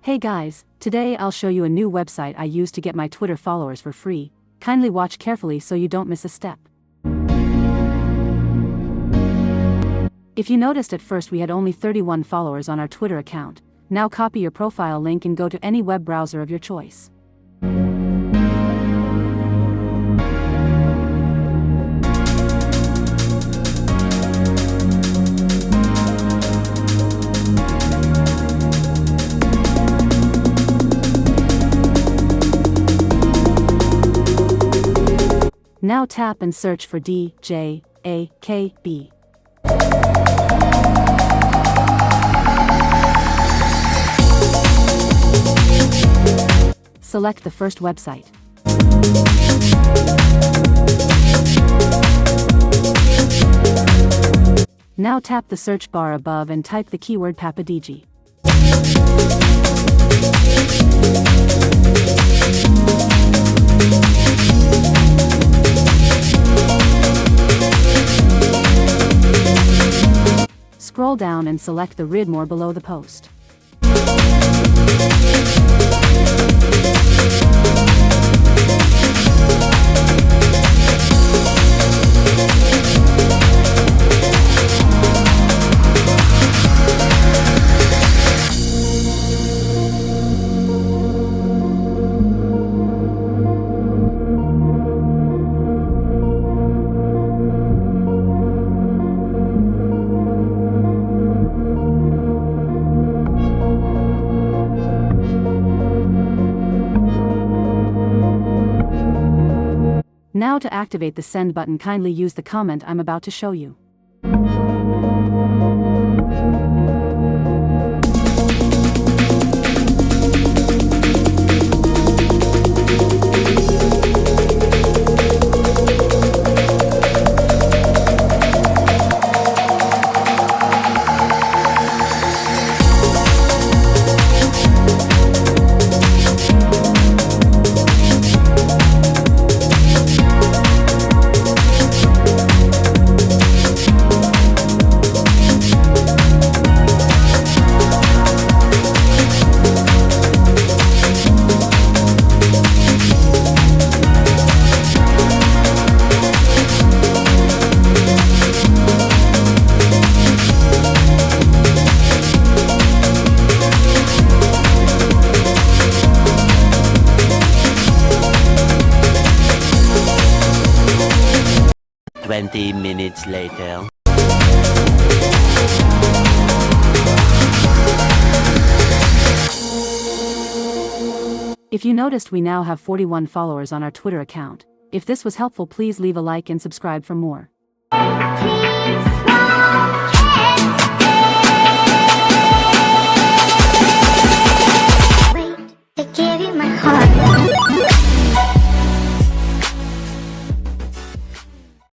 Hey guys, today I'll show you a new website I use to get my Twitter followers for free. Kindly watch carefully so you don't miss a step. If you noticed at first we had only 31 followers on our Twitter account, now copy your profile link and go to any web browser of your choice. Now tap and search for DJAKB. Select the first website. Now tap the search bar above and type the keyword Papadigi. Scroll down and select the read more below the post. Now to activate the send button, kindly use the comment I'm about to show you. Twenty minutes later. If you noticed, we now have 41 followers on our Twitter account. If this was helpful, please leave a like and subscribe for more.